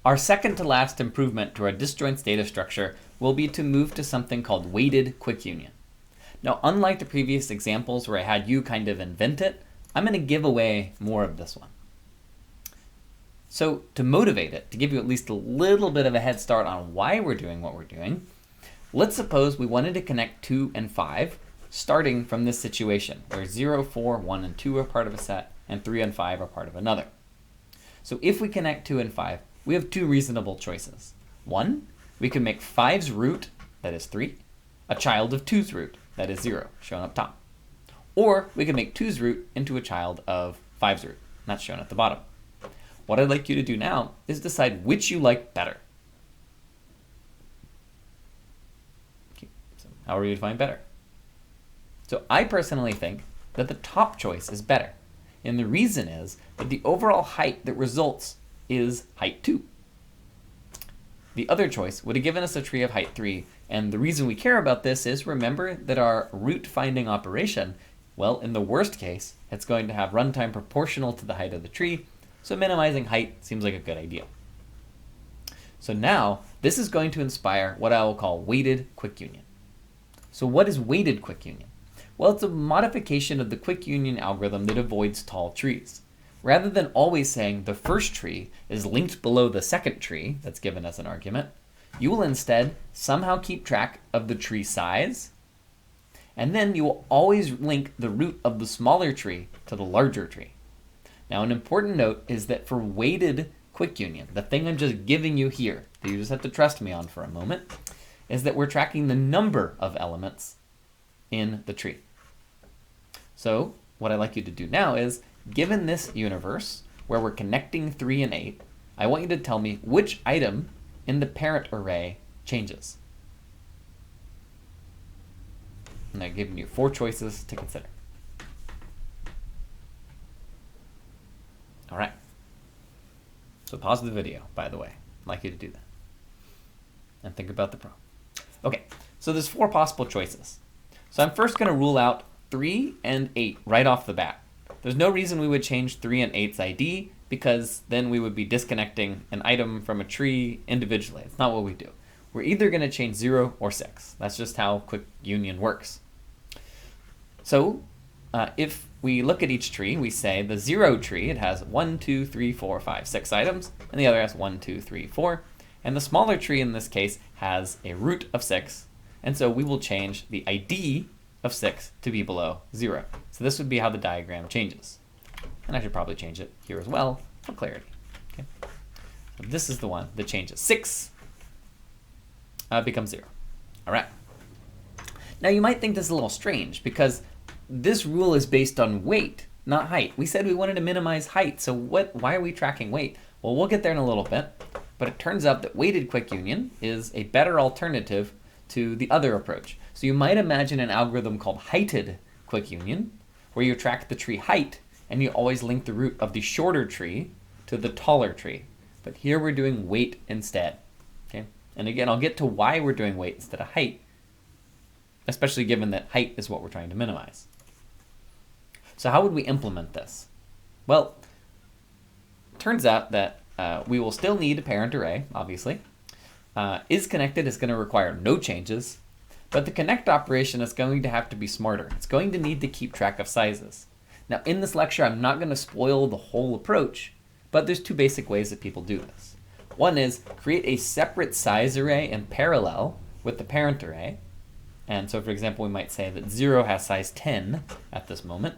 Our second to last improvement to our disjoints data structure will be to move to something called weighted quick union. Now, unlike the previous examples where I had you kind of invent it, I'm going to give away more of this one. So to motivate it, to give you at least a little bit of a head start on why we're doing what we're doing, let's suppose we wanted to connect 2 and 5, starting from this situation where 0, 4, 1, and 2 are part of a set, and 3 and 5 are part of another. So if we connect 2 and 5, we have two reasonable choices. One, we can make 5's root, that is 3, a child of 2's root, that is 0, shown up top. Or we can make 2's root into a child of 5's root, and that's shown at the bottom. What I'd like you to do now is decide which you like better. Okay, so how are we define better? So I personally think that the top choice is better. And the reason is that the overall height that results is height 2. The other choice would have given us a tree of height 3, and the reason we care about this is, remember that our root finding operation, well, in the worst case, it's going to have runtime proportional to the height of the tree, so minimizing height seems like a good idea. So now, this is going to inspire what I will call weighted quick union. So what is weighted quick union? Well, it's a modification of the quick union algorithm that avoids tall trees. Rather than always saying the first tree is linked below the second tree that's given as an argument, you will instead somehow keep track of the tree size, and then you will always link the root of the smaller tree to the larger tree. Now, an important note is that for weighted quick union, the thing I'm just giving you here, that you just have to trust me on for a moment, is that we're tracking the number of elements in the tree. So what I'd like you to do now is, given this universe where we're connecting 3 and 8, I want you to tell me which item in the parent array changes. And I've given you 4 choices to consider. All right. So pause the video, by the way. I'd like you to do that. And think about the problem. Okay, so there's 4 possible choices. So I'm first going to rule out 3 and 8 right off the bat. There's no reason we would change 3 and 8's ID, because then we would be disconnecting an item from a tree individually. It's not what we do. We're either going to change 0 or 6. That's just how quick union works. So if we look at each tree, we say the 0 tree, it has 1, 2, 3, 4, 5, 6 items, and the other has 1, 2, 3, 4. And the smaller tree in this case has a root of 6, and so we will change the ID of 6 to be below 0. So this would be how the diagram changes. And I should probably change it here as well for clarity. Okay. So this is the one that changes. 6 becomes 0. All right. Now you might think this is a little strange because this rule is based on weight, not height. We said we wanted to minimize height, so why are we tracking weight? Well, we'll get there in a little bit, but it turns out that weighted quick union is a better alternative to the other approach. So you might imagine an algorithm called heighted quick union, where you track the tree height and you always link the root of the shorter tree to the taller tree. But here we're doing weight instead. Okay? And again, I'll get to why we're doing weight instead of height, especially given that height is what we're trying to minimize. So how would we implement this? Well, it turns out that we will still need a parent array, obviously. Is connected is going to require no changes, but the connect operation is going to have to be smarter. It's going to need to keep track of sizes. Now, in this lecture, I'm not going to spoil the whole approach, but there's 2 basic ways that people do this. One is create a separate size array in parallel with the parent array. And so, for example, we might say that 0 has size 10 at this moment.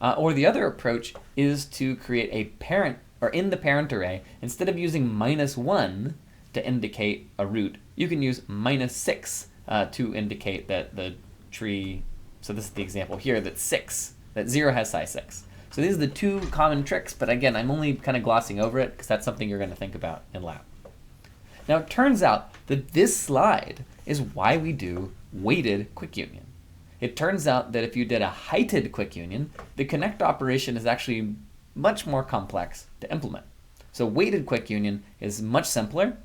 Or the other approach is to create a parent, or in the parent array, instead of using -1 to indicate a root, you can use -6 to indicate that the tree, so this is the example here, that 0 has size 6. So these are the 2 common tricks, but again, I'm only kind of glossing over it because that's something you're going to think about in lab. Now it turns out that this slide is why we do weighted quick union. It turns out that if you did a heighted quick union, the connect operation is actually much more complex to implement. So weighted quick union is much simpler,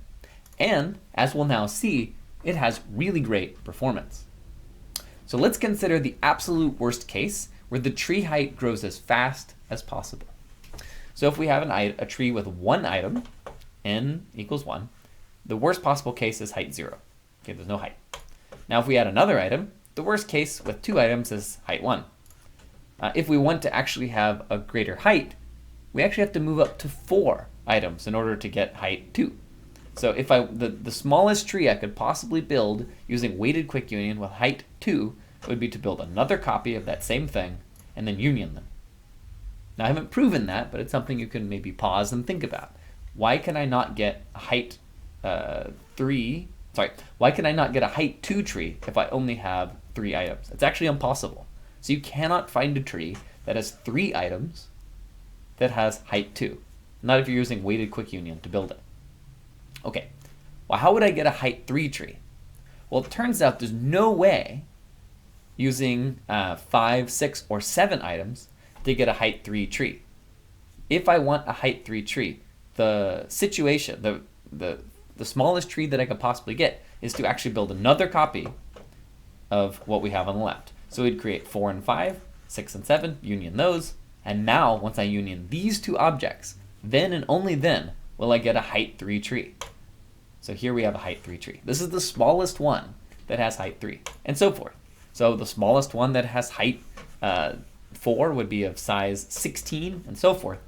and as we'll now see, it has really great performance. So let's consider the absolute worst case where the tree height grows as fast as possible. So if we have a tree with 1 item, n equals 1. The worst possible case is height 0. Okay, there's no height. Now if we add another item, the worst case with 2 items is height 1. If we want to actually have a greater height, we actually have to move up to 4 items in order to get height 2. So if the smallest tree I could possibly build using weighted quick union with height 2 would be to build another copy of that same thing and then union them. Now I haven't proven that, but it's something you can maybe pause and think about. Why can I not get a height why can I not get a height 2 tree if I only have 3 items? It's actually impossible. So you cannot find a tree that has 3 items that has height 2. Not if you're using weighted quick union to build it. Okay, well how would I get a height 3 tree? Well, it turns out there's no way using 5, 6, or 7 items to get a height 3 tree. If I want a height 3 tree, the situation, the smallest tree that I could possibly get is to actually build another copy of what we have on the left. So we'd create 4 and 5, 6 and 7, union those, and now once I union these 2 objects, then and only then will I get a height 3 tree. So here we have a height 3 tree. This is the smallest one that has height 3, and so forth. So the smallest one that has height 4 would be of size 16, and so forth.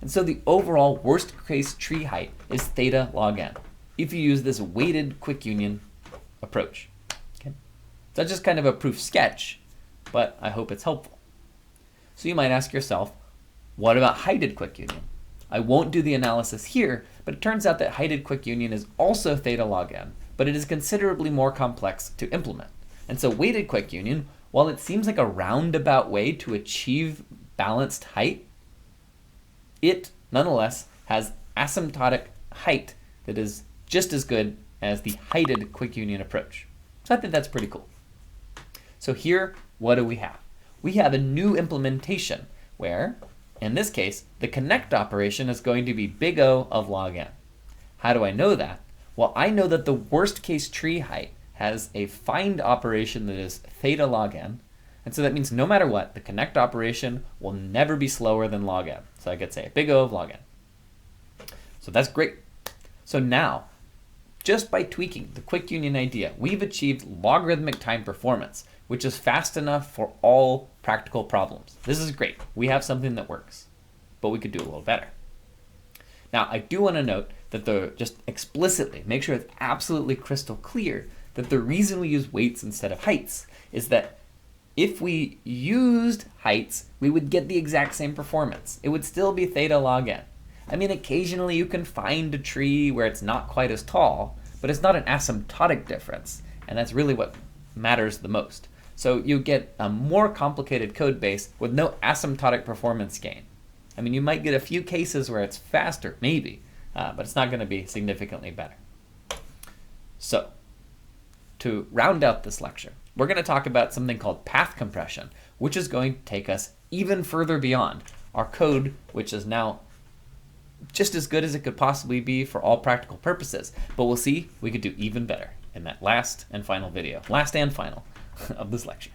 And so the overall worst case tree height is theta log n, if you use this weighted quick union approach. Okay? So that's just kind of a proof sketch, but I hope it's helpful. So you might ask yourself, what about heighted quick union? I won't do the analysis here, but it turns out that heighted quick union is also theta log n, but it is considerably more complex to implement. And so weighted quick union, while it seems like a roundabout way to achieve balanced height, it nonetheless has asymptotic height that is just as good as the heighted quick union approach. So I think that's pretty cool. So here, what do we have? We have a new implementation where, in this case, the connect operation is going to be big O of log n. How do I know that? Well, I know that the worst case tree height has a find operation that is theta log n, and so that means no matter what, the connect operation will never be slower than log n. So I could say big O of log n. So that's great. So now, just by tweaking the quick union idea, we've achieved logarithmic time performance, which is fast enough for all practical problems. This is great. We have something that works, but we could do a little better. Now, I do want to note that just explicitly, make sure it's absolutely crystal clear that the reason we use weights instead of heights is that if we used heights, we would get the exact same performance. It would still be theta log n. I mean, occasionally you can find a tree where it's not quite as tall, but it's not an asymptotic difference, and that's really what matters the most. So you get a more complicated code base with no asymptotic performance gain. I mean, you might get a few cases where it's faster, maybe, but it's not going to be significantly better. So, to round out this lecture, we're going to talk about something called path compression, which is going to take us even further beyond our code, which is now just as good as it could possibly be for all practical purposes. But we'll see we could do even better in that last and final video of this lecture.